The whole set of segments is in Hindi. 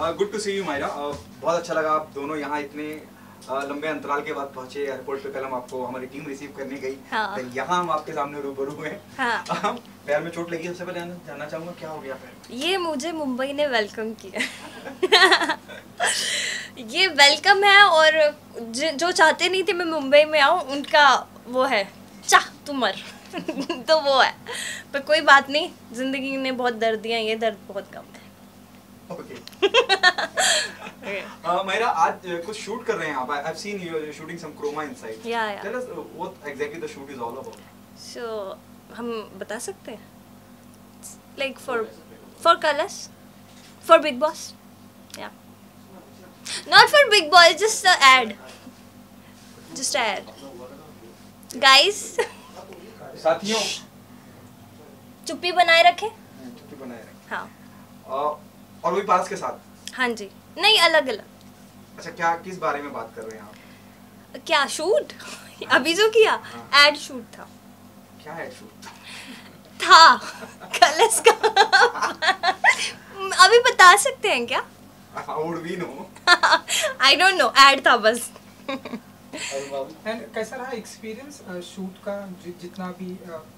Good to see you Myra. बहुत अच्छा लगा आप दोनों यहाँ इतने लंबे अंतराल के बाद पहुंचे एयरपोर्ट पे। कल हम आपको हमारी टीम रिसीव करने गई, देन यहाँ हम आपके सामने रूबरू हुए। पैर में चोट लगी, सबसे पहले जानना चाहूंगा क्या हो गया पैर में? ये मुझे मुंबई ने वेलकम किया। ये वेलकम है, और जो चाहते नहीं थे मैं मुंबई में आऊँ उनका वो है चाह तू मर। तो वो है, पर कोई बात नहीं, जिंदगी ने बहुत दर्द दिया, ये दर्द बहुत कम है। Myra, आज कुछ शूट कर रहे हैं आप। I've seen you shooting some chroma inside. Yeah. Tell us what exactly the shoot is all about. So हम बता सकते हैं, like for colors, for Big Boss, yeah. Not for Big Boss, just an ad, just an ad. Guys, साथियों चुप्पी बनाए रखें। चुप्पी बनाए रखें। हाँ। और वही पारस के साथ? हाँ जी, नहीं अलग अलग। अच्छा, क्या किस बारे में बात कर रहे हैं आप? क्या शूट? अभी जो किया एड शूट था। क्या एड शूट था? कलर्स का। अभी बता सकते हैं क्या? Would we know? I don't know, ad था बस। एंड कैसा रहा एक्सपीरियंस शूट का? जितना भी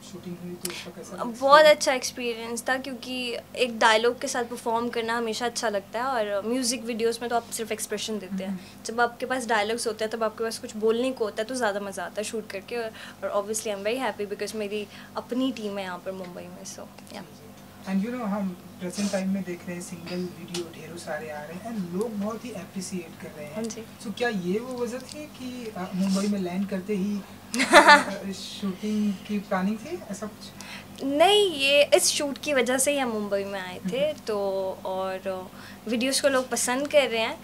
शूटिंग हुई तो उसका कैसा रहा? बहुत अच्छा एक्सपीरियंस था, क्योंकि एक डायलॉग के साथ परफॉर्म करना हमेशा अच्छा लगता है, और म्यूज़िक वीडियोस में तो आप सिर्फ एक्सप्रेशन देते हैं। जब आपके पास डायलॉग्स होते हैं, तब आपके पास कुछ बोलने को होता है, तो ज़्यादा मज़ा आता है शूट करके। और obviously I am very happy because मेरी अपनी टीम है यहाँ पर मुंबई में। सो या एंड यू नो हम प्रेजेंट टाइम में देख रहे हैं सिंगल वीडियो ढेरों सारे आ रहे हैं एंड लोग बहुत ही अप्रिशिएट कर रहे हैं। सो क्या ये वो वजह थी कि मुंबई में लैंड करते ही शूटिंग की प्लानिंग थी, ऐसा कुछ? नहीं, ये इस शूट की वजह से ही हम मुंबई में आए थे। तो और वीडियोस को लोग पसंद कर रहे हैं,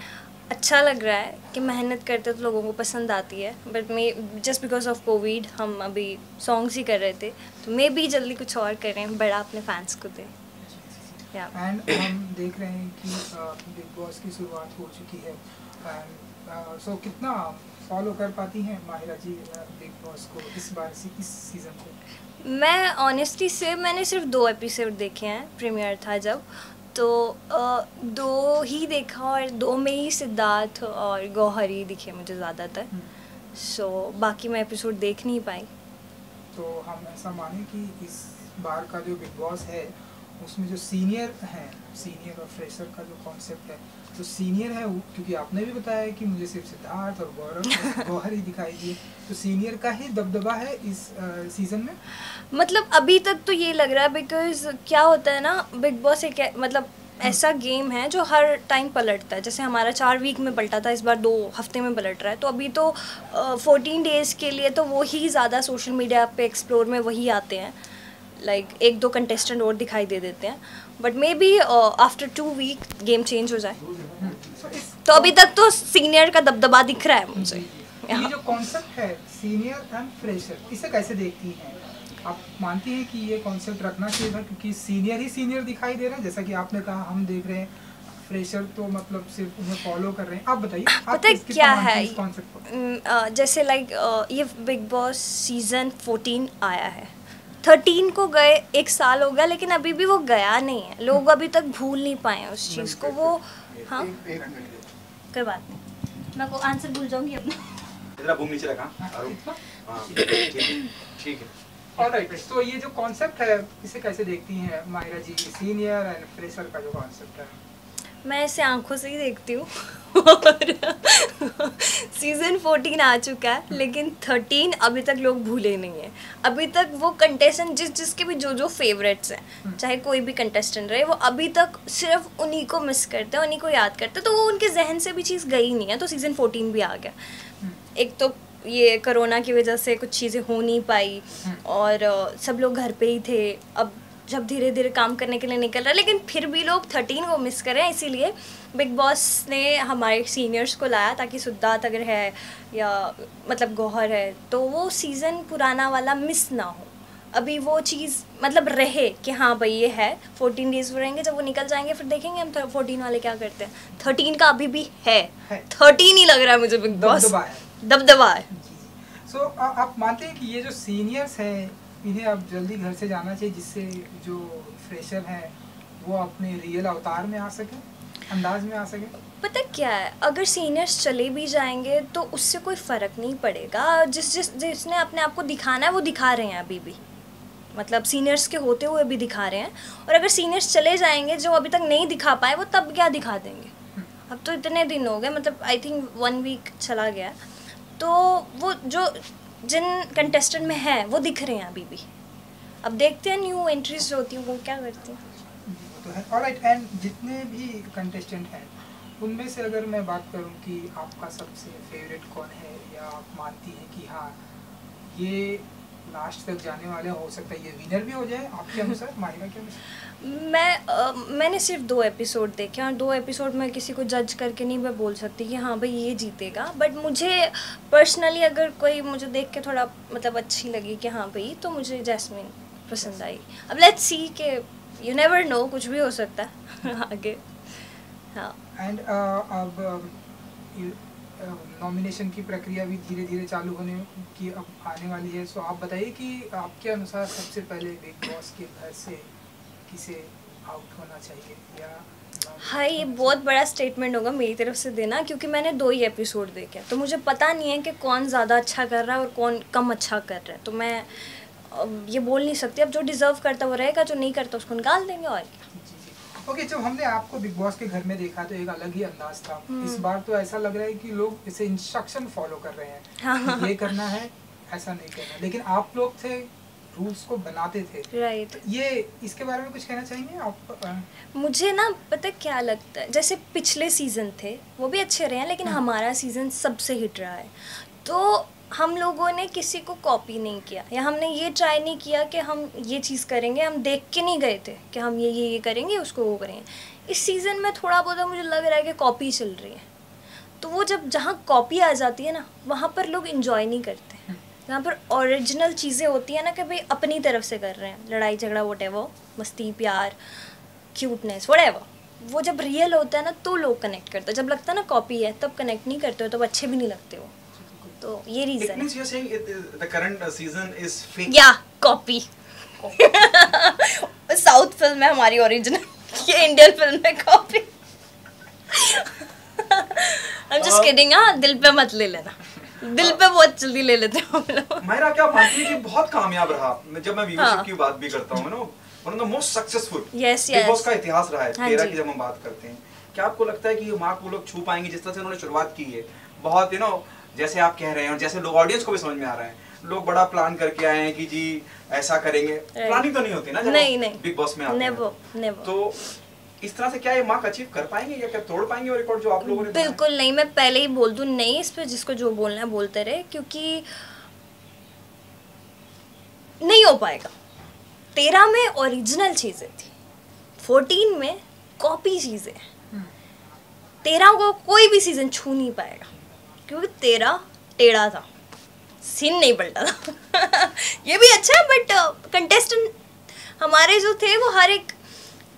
अच्छा लग रहा है कि मेहनत करते तो लोगों को पसंद आती है। But may just because of Covid हम अभी सॉन्ग्स ही कर रहे थे, तो मे भी जल्दी कुछ और करें, बड़ा अपने फैंस को दें। एंड हम देख रहे हैं कि बिग बॉस की शुरुआत हो चुकी है। एंड सो कितना फॉलो कर पाती हैं माहिरा जी बिग बॉस को इस बार इस सीज़न को? मैं ऑनेस्टली से मैंने सिर्फ 2 एपिसोड देखे हैं, प्रीमियर था जब, तो 2 ही देखा, और 2 में ही सिद्धार्थ और गौहर ही दिखे मुझे ज़्यादातर। सो बाकी मैं एपिसोड देख नहीं पाई। तो हम ऐसा माने कि इस बार का जो बिग बॉस है उसमें जो सीनियर हैं, सीनियर और फ्रेशर का जो कॉन्सेप्ट है, तो सीनियर है वो, क्योंकि आपने भी बताया कि मुझे सिर्फ सिद्धार्थ और गौहर ही दिखाई दिए, तो सीनियर का ही दबदबा है इस सीज़न में। मतलब अभी तक तो ये लग रहा है, बिकॉज क्या होता है ना, बिग बॉस एक मतलब ऐसा गेम है जो हर टाइम पलटता है। जैसे हमारा 4 वीक में पलटा था, इस बार 2 हफ्ते में पलट रहा है। तो अभी तो 14 डेज़ के लिए तो वो ही ज़्यादा सोशल मीडिया पे एक्सप्लोर में वही आते हैं, लाइक 1-2 कंटेस्टेंट और दिखाई दे देते हैं। But maybe after 2 week game change हो जाए। तो अभी तक तो सीनियर का दबदबा दिख रहा है मुझे। ये जो कॉन्सेप्ट है सीनियर एंड फ्रेशर, इसे कैसे देखती हैं आप? मानती हैं कि ये कॉन्सेप्ट रखना चाहिए था, क्योंकि सीनियर ही सीनियर दिखाई दे रहे हैं, जैसा कि आपने कहा हम देख रहे हैं फ्रेशर तो मतलब सिर्फ उन्हें फॉलो कर रहे हैं। आप बताइए पता है क्या है, इस कॉन्सेप्ट को? जैसे लाइक ये बिग बॉस सीजन 14 आया है, 13 को गए 1 साल हो गया, लेकिन अभी भी वो गया नहीं है। लोग अभी तक भूल नहीं पाए हैं उस चीज़ को। वो हाँ कोई बात नहीं, मैं को आंसर भूल जाऊंगी अपना। इधर घूम नीचे रखा। हाँ ठीक है। ऑलराइट, तो ये जो कॉन्सेप्ट है इसे कैसे देखती हैं माहिरा जी, सीनियर एंड फ्रेशर का जो कॉन्सेप्ट है? मैं इसे आंखों से ही देखती हूँ। और सीज़न 14 आ चुका है, लेकिन 13 अभी तक लोग भूले नहीं हैं। अभी तक वो कंटेस्टेंट जिसके भी जो फेवरेट्स हैं, चाहे कोई भी कंटेस्टेंट रहे, वो अभी तक सिर्फ उन्हीं को मिस करते हैं, उन्हीं को याद करते हैं। तो वो उनके जहन से भी चीज़ गई नहीं है, तो सीज़न 14 भी आ गया। एक तो ये कोरोना की वजह से कुछ चीज़ें हो नहीं पाई, और सब लोग घर पे ही थे। अब जब धीरे धीरे काम करने के लिए निकल रहा है, लेकिन फिर भी लोग 13 को मिस कर रहे हैं। इसीलिए बिग बॉस ने हमारे सीनियर्स को लाया, ताकि सिद्धार्थ अगर है या मतलब गौहर है, तो वो सीज़न पुराना वाला मिस ना हो। अभी वो चीज़ मतलब रहे कि हाँ भाई ये है, 14 डेज़ वो रहेंगे, जब वो निकल जाएंगे फिर देखेंगे हम 14 वाले क्या करते हैं। 13 का अभी भी है, 13 ही लग रहा है मुझे बिग बॉस दबदबा है। सो आप मानते हैं कि ये जो सीनियर्स हैं इन्हें अब जल्दी घर से जाना चाहिए, जिससे जो फ्रेशर हैं वो अपने रियल अवतार में आ सकें? अंदाज में आ सके? पता क्या है, अगर सीनियर्स चले भी जाएंगे तो उससे कोई फ़र्क नहीं पड़ेगा। जिसने अपने आप को दिखाना है वो दिखा रहे हैं अभी भी, मतलब सीनियर्स के होते हुए भी दिखा रहे हैं। और अगर सीनियर्स चले जाएंगे जो अभी तक नहीं दिखा पाए, वो तब क्या दिखा देंगे? अब तो इतने दिन हो गए, मतलब आई थिंक 1 वीक चला गया, तो वो जो जिन कंटेस्टेंट में है वो दिख रहे हैं अभी भी। अब देखते हैं न्यू एंट्रीज होती हैं वो क्या करती हैं। वो तो है। ऑलराइट, एंड जितने भी कंटेस्टेंट हैं उनमें से अगर मैं बात करूं कि आपका सबसे फेवरेट कौन है, या आप मानती हैं कि हाँ ये लास्ट तक जाने वाले, हो सकता है ये विनर भी हो जाए आपके अनुसार, माहिरा के अनुसार? मैंने सिर्फ 2 एपिसोड देखे और 2 एपिसोड में किसी को जज करके नहीं मैं बोल सकती कि हाँ भाई ये जीतेगा। बट मुझे पर्सनली अगर कोई मुझे देख के थोड़ा मतलब अच्छी लगी कि हाँ भाई, तो मुझे जैस्मिन पसंद आई। अब लेट्स सी के यू नेवर नो, कुछ भी हो सकता है आगे। हाँ, एंड अब नॉमिनेशन की प्रक्रिया भी धीरे धीरे चालू होने की अब आने वाली है। सो आप बताइए कि आपके अनुसार सबसे पहले बिग बॉस के घर से किसे आउट होना चाहिए, या हाँ ये बहुत बड़ा स्टेटमेंट होगा मेरी तरफ से देना, क्योंकि मैंने 2 ही एपिसोड देखे, तो मुझे पता नहीं है कि कौन ज़्यादा अच्छा कर रहा है और कौन कम अच्छा कर रहा है। तो मैं ये बोल नहीं सकती। अब जो डिज़र्व करता वो रहेगा, जो नहीं करता उसको निकाल देंगे। और ओके, जब हमने आपको बिग बॉस के घर में देखा तो एक अलग ही अंदाज था। इस बार तो ऐसा लग रहा है कि लोग इसे इंस्ट्रक्शन फॉलो कर रहे हैं। हाँ। ये करना है, ऐसा नहीं करना। लेकिन आप लोग थे, रूल्स को बनाते थे। राइट। ये इसके बारे में कुछ कहना चाहेंगे आप? मुझे ना पता क्या लगता है, जैसे पिछले सीज़न थे वो भी अच्छे रहे हैं, लेकिन हमारा सीज़न सबसे हिट रहा है। तो हम लोगों ने किसी को कॉपी नहीं किया, या हमने ये ट्राई नहीं किया कि हम ये चीज़ करेंगे। हम देख के नहीं गए थे कि हम ये करेंगे, उसको वो करेंगे। इस सीज़न में थोड़ा बहुत मुझे लग रहा है कि कॉपी चल रही है। तो वो जब जहाँ कॉपी आ जाती है ना, वहाँ पर लोग इन्जॉय नहीं करते। जहाँ पर ओरिजिनल चीज़ें होती हैं ना, कि भाई अपनी तरफ से कर रहे हैं, लड़ाई झगड़ा व्हाटएवर, मस्ती प्यार क्यूटनेस व्हाटएवर, वो जब रियल होता है ना तो लोग कनेक्ट करते हैं। जब लगता है ना कॉपी है तब कनेक्ट नहीं करते हो, तब अच्छे भी नहीं लगते हो। तो ये रीजन है। It means you're saying the current season is fake. या कॉपी। साउथ फिल्म है हमारी ओरिजिनल, ये इंडियन फिल्म है कॉपी। I'm just kidding, हाँ दिल पे मत ले लेना, दिल पे बहुत जल्दी ले लेते हो हम लोग। मायरा क्या मानती है कि बहुत कामयाब रहा? जब मैं व्यूअरशिप की बात भी करता हूँ ना, one of the most successful big boss का इतिहास रहा है 13 की जब हम बात करते हैं। क्या आपको लगता है कि ये मार्क वो लोग छू पाएंगे जिस तरह से उन्होंने शुरुआत की है? बहुत जैसे आप कह रहे हैं और जैसे लोग ऑडियंस को भी समझ में आ रहा है, लोग बड़ा प्लान करके आए हैं कि जी ऐसा करेंगे। प्लानिंग तो नहीं होती ना जब नहीं बिग बॉस में आते हैं। तो इस तरह से क्या ये मार्क अचीव कर पाएंगे, या क्या तोड़ पाएंगे वो रिकॉर्ड जो आप लोगों ने? बिल्कुल नहीं, मैं पहले ही बोल दूं, नहीं इस पे जिसको जो बोलना है बोलते रहे, क्योंकि नहीं हो पाएगा। 13 में ओरिजिनल चीजें थी, 14 में कॉपी चीजें। 13 को कोई भी सीजन छू नहीं पाएगा, क्योंकि 13 टेढ़ा था, सीन नहीं पलटा था। ये भी अच्छा है, बट कंटेस्टेंट हमारे जो थे वो हर एक,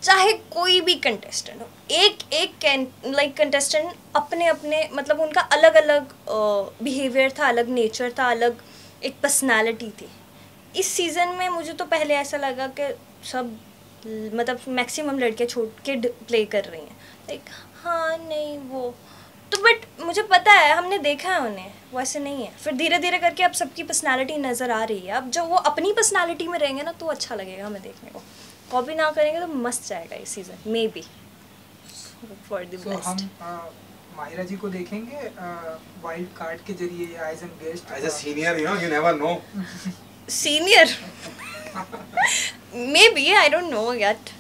चाहे कोई भी कंटेस्टेंट हो, एक कंटेस्टेंट अपने अपने मतलब उनका अलग अलग बिहेवियर था, अलग नेचर था, अलग एक पर्सनालिटी थी। इस सीज़न में मुझे तो पहले ऐसा लगा कि सब मतलब मैक्सिमम लड़के किड प्ले कर रही हैं, लाइक हाँ नहीं वो तो, बट मुझे पता है, हमने देखा है उन्हें, वैसे नहीं है। फिर धीरे धीरे करके अब सबकी पर्सनालिटी नज़र आ रही है। अब जब वो अपनी पर्सनालिटी में रहेंगे ना तो अच्छा लगेगा हमें देखने को। कॉपी ना करेंगे तो मस्त जाएगा इस season, maybe for the best. हम माहिरा जी को देखेंगे वाइल्ड कार्ड के जरिए as an guest, as a senior, you never know. Senior maybe, I don't know yet.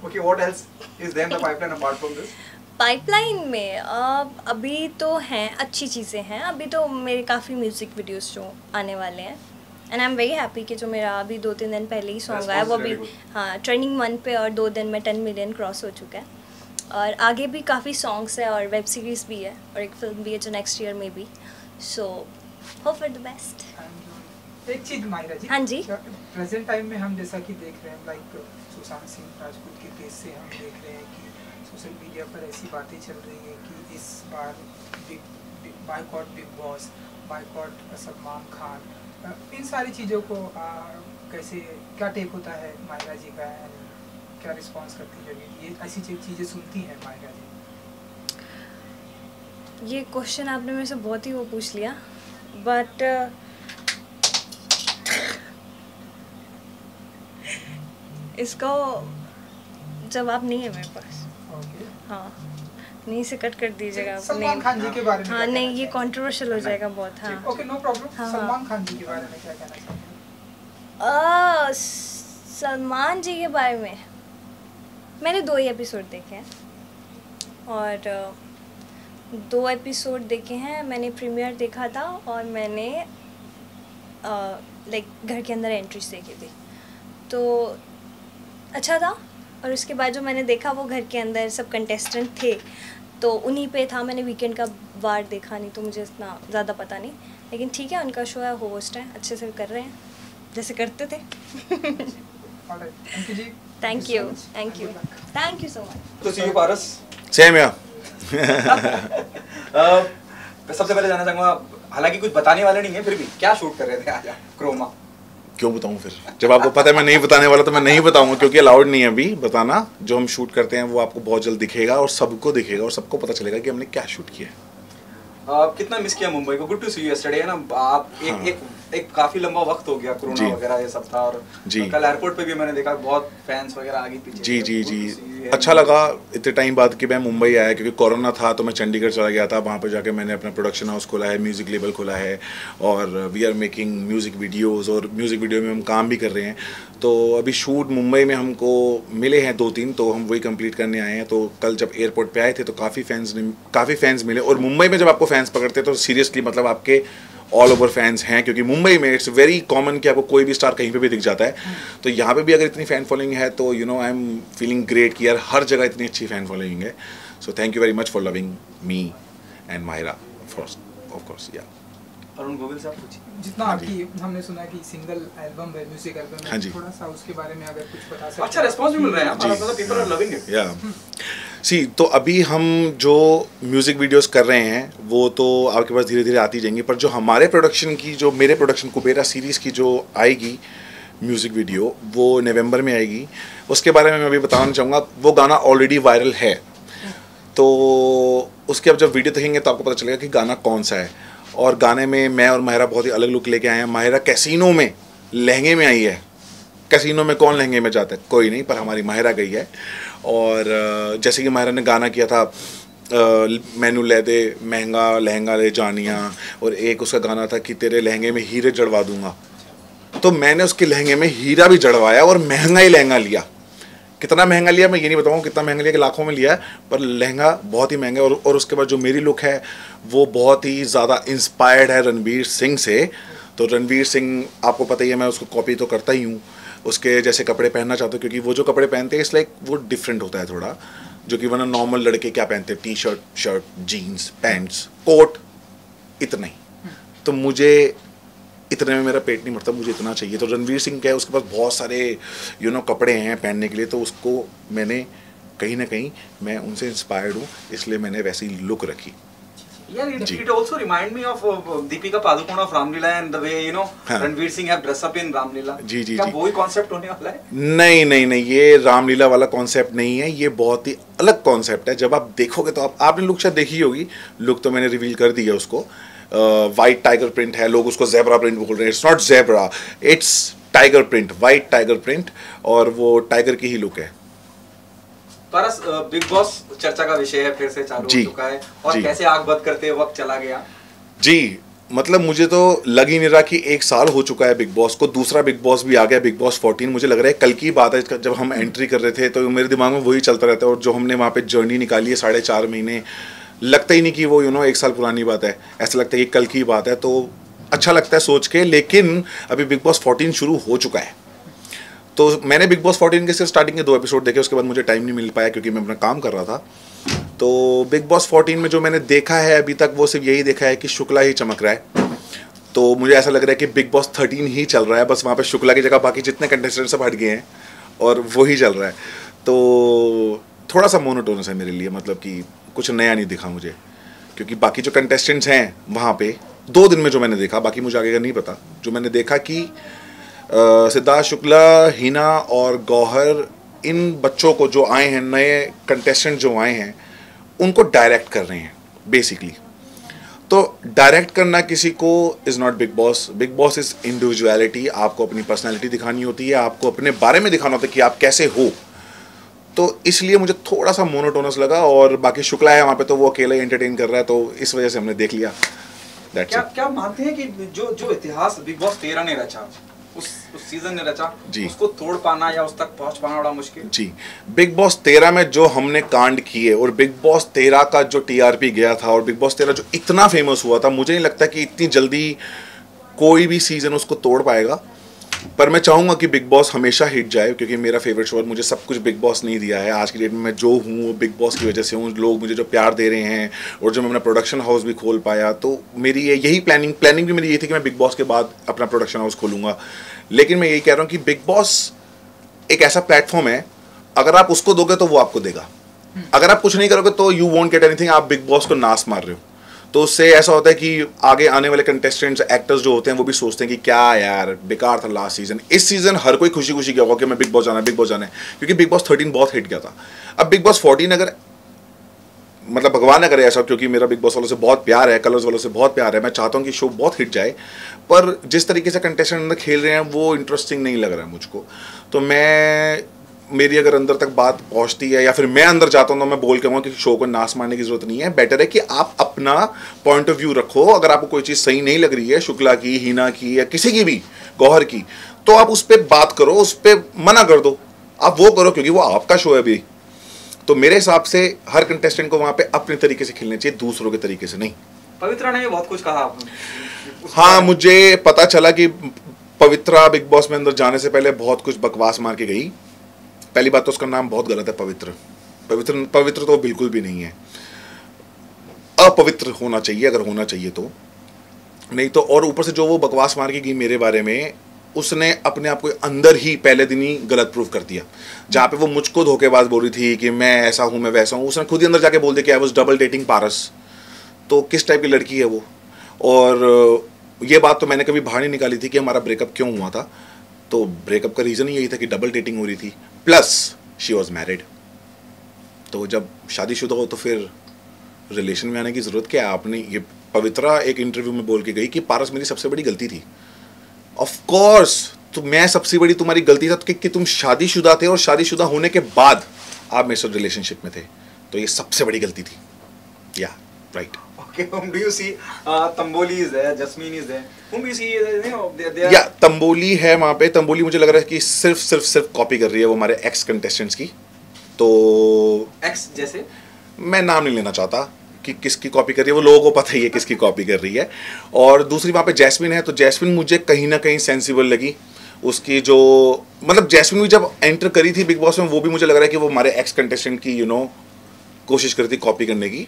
Okay, what else is there in the pipeline apart from this? Pipeline में अभी तो हैं, अच्छी चीज़ें हैं। अभी तो मेरे काफ़ी म्यूज़िक वीडियोस जो आने वाले हैं, and I am very happy कि जो मेरा अभी 2-3 दिन पहले ही सॉन्ग आया वो अभी हाँ ट्रेंडिंग 1 पे, और 2 दिन में 10 मिलियन क्रॉस हो चुका है। और आगे भी काफ़ी सॉन्ग्स है और वेब सीरीज़ भी है और एक फिल्म भी है जो नेक्स्ट ईयर में भी। So hope for the best. एक चीज़ माहिरा जी, हाँ जी, प्रेजेंट टाइम में हम जैसा कि देख रहे हैं, लाइक सुशांत सिंह राजपूत के केस से हम देख रहे हैं कि सोशल मीडिया पर ऐसी बातें चल रही हैं कि इस बार boycott Bigg Boss, boycott Salman Khan, इन सारी चीज़ों को कैसे क्या टेक होता है माहिरा जी का? क्या रिस्पॉन्स करती है ये ऐसी चीज़ें सुनती हैं मायरा जी? ये क्वेश्चन आपने मेरे से बहुत ही वो पूछ लिया, बट इसका जवाब नहीं है मेरे पास। हाँ, नहीं से कट कर दीजिएगा आप। सलमान खान जी के बारे में? हाँ नहीं, ये कंट्रोवर्शियल हो जाएगा बहुत। हाँ ओके, नो प्रॉब्लम। हाँ, सलमान खान जी के बारे में क्या कहना चाहते हैं? सलमान जी के बारे में मैंने 2 ही एपिसोड देखे हैं, और 2 एपिसोड देखे हैं। मैंने प्रीमियर देखा था और मैंने लाइक घर के अंदर एंट्रीज देखी थी, तो अच्छा था। और उसके बाद जो मैंने देखा वो घर के अंदर सब कंटेस्टेंट थे, तो उन्हीं पे था। मैंने वीकेंड का वार देखा नहीं, तो मुझे इतना ज़्यादा पता नहीं, लेकिन ठीक है, उनका शो है, होस्ट है, अच्छे से कर रहे हैं जैसे करते थे। Thank you so much. तो सी यू पारस। सेम या। सबसे पहले जानना चाहूँगा, हालांकि कुछ बताने वाले नहीं है, फिर भी क्या शूट कर रहे थे आज क्रोमा? क्यों बताऊं फिर? जब आपको पता है मैं नहीं बताने वाला तो मैं नहीं बताऊंगा, क्योंकि अलाउड नहीं है अभी बताना। जो हम शूट करते हैं वो आपको बहुत जल्द दिखेगा और सबको दिखेगा और सबको पता चलेगा कि हमने क्या शूट किया है। कितना मिस किया मुंबई को? Good to see you yesterday, है ना आप? एक काफी लंबा वक्त हो गया, कोरोना वगैरह ये सब था, और कल एयरपोर्ट पे भी मैंने देखा बहुत फैंस वगैरह आगे पीछे। जी अच्छा लगा इतने टाइम बाद कि मैं मुंबई आया, क्योंकि कोरोना था तो मैं चंडीगढ़ चला गया था। वहाँ पर जाके मैंने अपना प्रोडक्शन हाउस खोला है, म्यूज़िक लेबल खोला है, और we are making music videos, और म्यूज़िक वीडियो में हम काम भी कर रहे हैं। तो अभी शूट मुंबई में हमको मिले हैं 2-3, तो हम वही कंप्लीट करने आए हैं। तो कल जब एयरपोर्ट पे आए थे तो काफ़ी फैंस मिले, और मुंबई में जब आपको फैंस पकड़ते हैं तो सीरियसली मतलब आपके ऑल ओवर फैंस हैं, क्योंकि मुंबई में इट्स वेरी कॉमन कि आपको कोई भी स्टार कहीं पे भी दिख जाता है। तो यहाँ पे भी अगर इतनी फ़ैन फॉलोइंग है तो you know I am feeling great कि यार हर जगह इतनी अच्छी फ़ैन फॉलोइंग है। So thank you very much for loving me and Myra of course. या अरुण गोविल साहब, कुछ जितना आपकी हमने सुना कि सिंगल एल्बम है, म्यूजिक एल्बम है, हाँ जी, थोड़ा सा उसके बारे में अगर कुछ बता सकते? अच्छा रिस्पांस भी मिल रहा है, मतलब पीपल आर लविंग इट। या सी, तो अभी हम जो म्यूज़िक वीडियोस कर रहे हैं वो तो आपके पास धीरे धीरे आती जाएंगी, पर जो हमारे प्रोडक्शन की, जो मेरे प्रोडक्शन कुबेरा सीरीज़ की जो आएगी म्यूज़िक वीडियो, वो नवंबर में आएगी। उसके बारे में मैं अभी बताना चाहूँगा, वो गाना ऑलरेडी वायरल है, तो उसके अब जब वीडियो देखेंगे तो आपको पता चलेगा कि गाना कौन सा है। और गाने में मैं और माहिरा बहुत ही अलग लुक लेके आए हैं। माहिरा कैसीनो में लहंगे में आई है। कैसीनो में कौन लहंगे में जाता है? कोई नहीं, पर हमारी माहिरा गई है। और जैसे कि माहिरा ने गाना किया था मैनू ले दे महंगा लहंगा ले जानिया, और एक उसका गाना था कि तेरे लहंगे में हीरे जड़वा दूंगा। तो मैंने उसके लहंगे में हीरा भी जड़वाया और महंगा ही लहंगा लिया। कितना महंगा लिया मैं ये नहीं बताऊँगा कितना महंगा लिया, कि लाखों में लिया है, पर लहंगा बहुत ही महंगा। और उसके बाद जो मेरी लुक है वो बहुत ही ज़्यादा इंस्पायर्ड है रणवीर सिंह से। तो रणवीर सिंह आपको पता ही है, मैं उसको कॉपी तो करता ही हूँ, उसके जैसे कपड़े पहनना चाहता हूँ, क्योंकि वो जो कपड़े पहनते हैं इट्स लाइक वो डिफरेंट होता है थोड़ा, जो कि वरना नॉर्मल लड़के क्या पहनते हैं, T shirt jeans pants coat, इतना ही। तो मुझे इतने में मेरा पेट नहीं भरता, मुझे इतना चाहिए। तो रणवीर सिंह क्या है, उसके पास बहुत सारे कपड़े हैं पहनने के लिए, तो उसको मैंने कहीं ना कहीं मैं उनसे इंस्पायर्ड हूँ, इसलिए मैंने वैसी लुक रखी। Yeah, it also remind me of Deepika Padukone of Ramlila and the way Ranveer Singh have dressed up in Ramlila. जी क्या वही कॉन्सेप्ट होने वाला है? नहीं, ये रामलीला वाला कॉन्सेप्ट नहीं है, ये बहुत ही अलग कॉन्सेप्ट है। जब आप देखोगे तो आपने लुक शायद देखी होगी, लुक तो मैंने रिवील कर दी है उसको। वाइट टाइगर प्रिंट है, लोग उसको जेब्रा प्रिंट बोल रहे हैं। It's not zebra, it's tiger print, white tiger print, और वो टाइगर की ही लुक है। पारस, बिग बॉस चर्चा का विषय है, फिर से चालू हो चुका है, और कैसे आग बंद करते वक्त चला गया। जी, मतलब मुझे तो लग ही नहीं रहा कि 1 साल हो चुका है बिग बॉस को। दूसरा बिग बॉस भी आ गया, बिग बॉस 14। मुझे लग रहा है कल की बात है, जब हम एंट्री कर रहे थे तो मेरे दिमाग में वही चलता रहता है। और जो हमने वहाँ पे जर्नी निकाली है 4.5 महीने, लगता ही नहीं कि वो 1 साल पुरानी बात है, ऐसा लगता है कि कल की बात है। तो अच्छा लगता है सोच के, लेकिन अभी बिग बॉस 14 शुरू हो चुका है। तो मैंने बिग बॉस 14 के सिर्फ स्टार्टिंग के 2 एपिसोड देखे, उसके बाद मुझे टाइम नहीं मिल पाया क्योंकि मैं अपना काम कर रहा था। तो बिग बॉस 14 में जो मैंने देखा है अभी तक, वो सिर्फ यही देखा है कि शुक्ला ही चमक रहा है। तो मुझे ऐसा लग रहा है कि बिग बॉस 13 ही चल रहा है, बस वहाँ पे शुक्ला की जगह बाकी जितने कंटेस्टेंट सब हट गए हैं और वही चल रहा है। तो थोड़ा सा मोनोटोनस है मेरे लिए, मतलब कि कुछ नया नहीं दिखा मुझे, क्योंकि बाकी जो कंटेस्टेंट्स हैं वहाँ पे 2 दिन में जो मैंने देखा, बाकी मुझे आगे का नहीं पता, जो मैंने देखा कि सिद्धार्थ शुक्ला, हिना और गौहर इन बच्चों को जो आए हैं, नए कंटेस्टेंट जो आए हैं, उनको डायरेक्ट कर रहे हैं बेसिकली। तो डायरेक्ट करना किसी को is not big boss. Big boss is individuality. आपको अपनी पर्सनैलिटी दिखानी होती है, आपको अपने बारे में दिखाना होता है कि आप कैसे हो। तो इसलिए मुझे थोड़ा सा मोनोटोनस लगा, और बाकी शुक्ला है वहाँ पे तो वो अकेला ही एंटरटेन कर रहा है, तो इस वजह से हमने देख लिया। क्या मानते हैं कि जो इतिहास बिग बॉस 13 ने रचा, उस सीजन ने रचा, उसको तोड़ पाना या उस तक पहुंच पाना बड़ा मुश्किल? जी, बिग बॉस 13 में जो हमने कांड किए, और बिग बॉस 13 का जो टीआरपी गया था, और बिग बॉस 13 जो इतना फेमस हुआ था, मुझे नहीं लगता कि इतनी जल्दी कोई भी सीजन उसको तोड़ पाएगा। पर मैं चाहूँगा कि बिग बॉस हमेशा हिट जाए, क्योंकि मेरा फेवरेट शो है। मुझे सब कुछ बिग बॉस नहीं दिया है। आज की डेट में मैं जो हूँ वो बिग बॉस की वजह से हूँ। लोग मुझे जो प्यार दे रहे हैं, और जो मैं अपना प्रोडक्शन हाउस भी खोल पाया, तो मेरी यही प्लानिंग भी मेरी ये थी कि मैं बिग बॉस के बाद अपना प्रोडक्शन हाउस खोलूँगा। लेकिन मैं यही कह रहा हूँ कि बिग बॉस एक ऐसा प्लेटफॉर्म है, अगर आप उसको दोगे तो वो आपको देगा। अगर आप कुछ नहीं करोगे तो यू वोंट गेट एनीथिंग। आप बिग बॉस को नाश मार रहे हो। तो उससे ऐसा होता है कि आगे आने वाले कंटेस्टेंट्स, एक्टर्स जो होते हैं, वो भी सोचते हैं कि क्या यार बेकार था लास्ट सीजन। इस सीजन हर कोई खुशी खुशी गया होगा कि मैं बिग बॉस जाना है, क्योंकि बिग बॉस 13 बहुत हिट गया था। अब बिग बॉस 14 अगर, मतलब भगवान ना करे ऐसा, क्योंकि मेरा बिग बॉस वालों से बहुत प्यार है, कलर्स वालों से बहुत प्यार है, मैं चाहता हूँ कि शो बहुत हिट जाए, पर जिस तरीके से कंटेस्टेंट अंदर खेल रहे हैं वो इंटरेस्टिंग नहीं लग रहा है मुझको। तो मेरी अगर अंदर तक बात पहुंचती है, या फिर मैं अंदर जाता हूँ, तो मैं बोल के कहूँगा कि शो को नाश मारने की जरूरत नहीं है। बेटर है कि आप अपना पॉइंट ऑफ व्यू रखो। अगर आपको कोई चीज़ सही नहीं लग रही है, शुक्ला की, हिना की, या किसी की भी, गौहर की, तो आप उस पर बात करो, उस पर मना कर दो। आप वो करो, क्योंकि वो आपका शो है अभी। तो मेरे हिसाब से हर कंटेस्टेंट को वहाँ पे अपने तरीके से खेलना चाहिए, दूसरों के तरीके से नहीं। पवित्रा ने बहुत कुछ कहा। हाँ, मुझे पता चला कि पवित्रा बिग बॉस में अंदर जाने से पहले बहुत कुछ बकवास मार के गई। पहली बात तो उसका नाम बहुत गलत है, पवित्र तो बिल्कुल भी नहीं है। अपवित्र होना चाहिए, अगर होना चाहिए तो, नहीं तो। और ऊपर से जो वो बकवास मार के गई मेरे बारे में, उसने अपने आप को अंदर ही पहले दिन ही गलत प्रूव कर दिया। जहाँ पे वो मुझको धोखेबाज बोल रही थी कि मैं ऐसा हूँ, मैं वैसा हूँ, उसने खुद ही अंदर जाके बोल दिया कि आई वाज डबल डेटिंग पारस। तो किस टाइप की लड़की है वो? और ये बात तो मैंने कभी बाहर नहीं निकाली थी कि हमारा ब्रेकअप क्यों हुआ था। तो ब्रेकअप का रीज़न यही था कि डबल डेटिंग हो रही थी, प्लस शी वॉज मैरिड। तो जब शादीशुदा हो तो फिर रिलेशन में आने की ज़रूरत क्या है? आपने ये, पवित्रा एक इंटरव्यू में बोल के गई कि पारस मेरी सबसे बड़ी गलती थी। ऑफ कोर्स, तो मैं सबसे बड़ी तुम्हारी गलती था कि तुम शादीशुदा थे, और शादीशुदा होने के बाद आप मेरे साथ रिलेशनशिप में थे, तो ये सबसे बड़ी गलती थी। या right. Okay, whom do you see? Tamboli is there, Jasmine is there. Whom do you see? They are... या तंबोली है वहाँ पे। तंबोली मुझे लग रहा है कि सिर्फ कॉपी कर रही है वो हमारे एक्स कंटेस्टेंट्स की। तो एक्स जैसे, मैं नाम नहीं लेना चाहता कि किसकी कॉपी कर रही है, वो लोगों को पता ही है किसकी कॉपी कर रही है। और दूसरी वहाँ पे जैस्मिन है। तो जैस्मिन मुझे कहीं ना कहीं सेंसिबल लगी। उसकी जो, मतलब जैस्मिन भी जब एंटर करी थी बिग बॉस में, वो भी मुझे लग रहा है कि वो हमारे एक्स कंटेस्टेंट की कोशिश करी थी कॉपी करने की,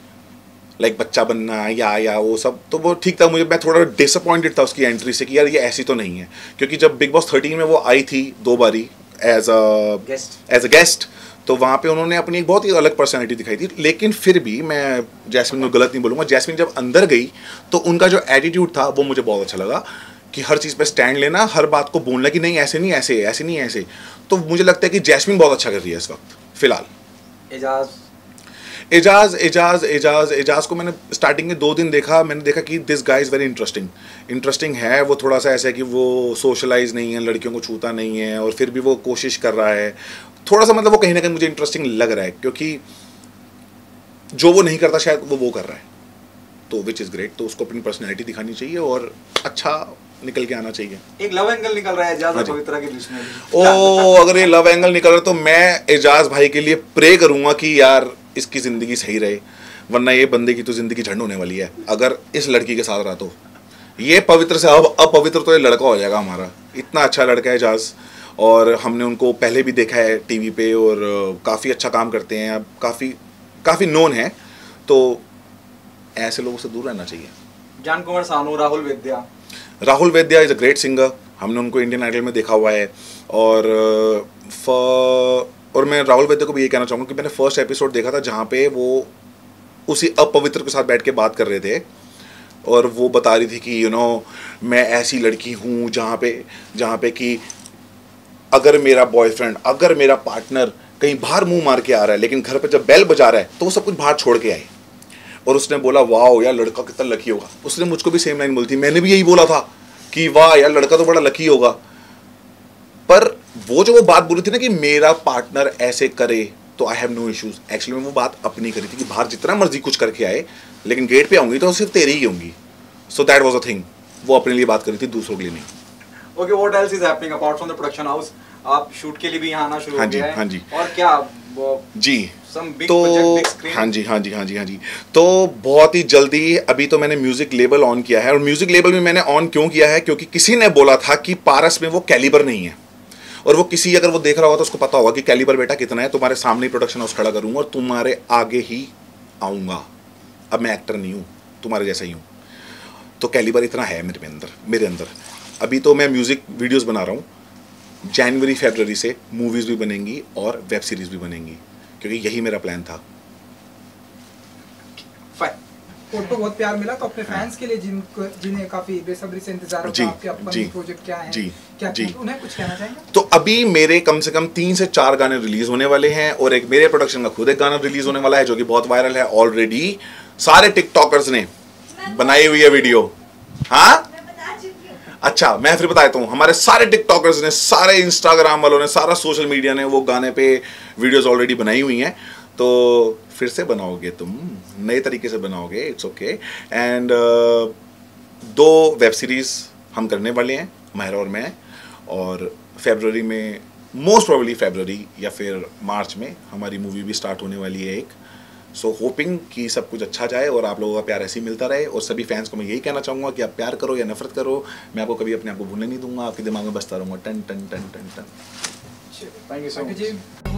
लाइक बच्चा बनना या वो सब। तो वो ठीक था। मैं थोड़ा डिसअपॉइंटेड था उसकी एंट्री से कि यार ये ऐसी तो नहीं है, क्योंकि जब बिग बॉस 13 में वो आई थी 2 बारी एज अ गेस्ट, तो वहाँ पे उन्होंने अपनी एक बहुत ही अलग पर्सनैलिटी दिखाई थी। लेकिन फिर भी मैं जैस्मिन को गलत नहीं बोलूँगा। जैस्मिन जब अंदर गई तो उनका जो एटीट्यूड था वो मुझे बहुत अच्छा लगा, कि हर चीज़ पे स्टैंड लेना, हर बात को बोलना कि नहीं ऐसे नहीं, ऐसे नहीं, ऐसे। तो मुझे लगता है कि जैस्मिन बहुत अच्छा कर रही है इस वक्त फिलहाल। एजाज को मैंने स्टार्टिंग में 2 दिन देखा। मैंने देखा कि this guy is very interesting है। वो थोड़ा सा ऐसा है कि वो सोशलाइज नहीं है, लड़कियों को छूता नहीं है, और फिर भी वो कोशिश कर रहा है थोड़ा सा। मतलब वो कहीं ना कहीं मुझे इंटरेस्टिंग लग रहा है, क्योंकि जो वो नहीं करता शायद वो कर रहा है, तो विच इज़ ग्रेट। तो उसको अपनी पर्सनैलिटी दिखानी चाहिए और अच्छा निकल के आना चाहिए। एक लव एंगल निकल रहा है एजाज और पवित्रा के बीच में। अगर ये लव एंगल निकल रहा है तो मैं एजाज भाई के लिए प्रे करूंगा कि यार इसकी ज़िंदगी सही रहे, वरना ये बंदे की तो ज़िंदगी झंड होने वाली है अगर इस लड़की के साथ रहा। तो ये पवित्र से अब अपवित्र तो ये लड़का हो जाएगा हमारा। इतना अच्छा लड़का है एजाज, और हमने उनको पहले भी देखा है टीवी पे, और काफ़ी अच्छा काम करते हैं, काफ़ी नोन है। तो ऐसे लोगों से दूर रहना चाहिए। Jaan Kumar Sanu, Rahul Vaidya is a great singer. हमने उनको इंडियन आइडल में देखा हुआ है। और मैं राहुल वेद्या को भी ये कहना चाहूँगा कि मैंने फर्स्ट एपिसोड देखा था जहाँ पे वो उसी अपवित्र के साथ बैठ के बात कर रहे थे, और वो बता रही थी कि मैं ऐसी लड़की हूँ जहाँ पे कि अगर मेरा बॉयफ्रेंड, अगर मेरा पार्टनर कहीं बाहर मुंह मार के आ रहा है, लेकिन घर पे जब बेल बजा रहा है तो वो सब कुछ बाहर छोड़ के आए। और उसने बोला वाह यार लड़का कितना लकी होगा। उसने मुझको भी सेम लाइन बोली थी, मैंने भी यही बोला था कि वाह यार लड़का तो बड़ा लकी होगा। पर वो जो वो बात बोली थी ना कि मेरा पार्टनर ऐसे करे तो I have no issues, actually में वो बात अपनी करी थी कि बाहर जितना मर्जी कुछ करके आए लेकिन गेट पे आऊंगी तो सिर्फ तेरी ही होंगी। So that was a thing, वो अपने लिए बात करी थी, दूसरों के लिए नहीं। Okay, what else is happening apart from the production house? आप शूट के लिए भी यहाँ आना शुरू हो गया है? हाँ जी और क्या जी some big तो project, big screen? हाँ जी तो बहुत ही जल्दी अभी तो मैंने म्यूजिक लेबल ऑन किया है। और म्यूजिक लेबल में मैंने ऑन क्यों किया है, क्योंकि किसी ने बोला था कि पारस में वो कैलिबर नहीं है। और वो किसी अगर वो देख रहा होगा तो उसको पता होगा कि कैलिबर बेटा कितना है। तुम्हारे सामने ही प्रोडक्शन हाउस खड़ा करूंगा और तुम्हारे आगे ही आऊँगा। अब मैं एक्टर नहीं हूँ, तुम्हारे जैसा ही हूँ। तो कैलिबर इतना है मेरे अंदर। अभी तो मैं म्यूज़िक वीडियोस बना रहा हूँ। जनवरी फरवरी से मूवीज़ भी बनेंगी और वेब सीरीज़ भी बनेंगी, क्योंकि यही मेरा प्लान था। फोटो बहुत प्यार मिला, तो अपने फैंस के लिए जिन्हें काफी बेसब्री से इंतजार होता है आपके अपकमिंग प्रोजेक्ट क्या है, क्या उन्हें कुछ कहना चाहेंगे? तो अभी मेरे कम से कम 3 से 4 गाने रिलीज होने वाले हैं और एक मेरे प्रोडक्शन का खुद एक गाना रिलीज होने वाला है जो कि बहुत वायरल है ऑलरेडी। सारे टिकटॉकर्स ने बनाई हुई है वीडियो। हाँ अच्छा, मैं फिर बता देता हूँ। हमारे सारे टिकटॉकर्स ने, सारे इंस्टाग्राम वालों ने, सारा सोशल मीडिया ने वो गाने पे वीडियोस ऑलरेडी बनाई हुई हैं। तो फिर से बनाओगे तुम, नए तरीके से बनाओगे, it's okay. And 2 web series हम करने वाले हैं, माहिरा और मैं। और फरवरी में, मोस्ट प्रोबेबली फरवरी या फिर मार्च में हमारी मूवी भी स्टार्ट होने वाली है एक। सो होपिंग कि सब कुछ अच्छा जाए और आप लोगों का प्यार ऐसे ही मिलता रहे। और सभी फैंस को मैं यही कहना चाहूँगा कि आप प्यार करो या नफरत करो, मैं आपको कभी अपने आप को भूलने नहीं दूंगा। आपके दिमाग में बसता रहूँगा टन टन टन टन टन। Thank you so much.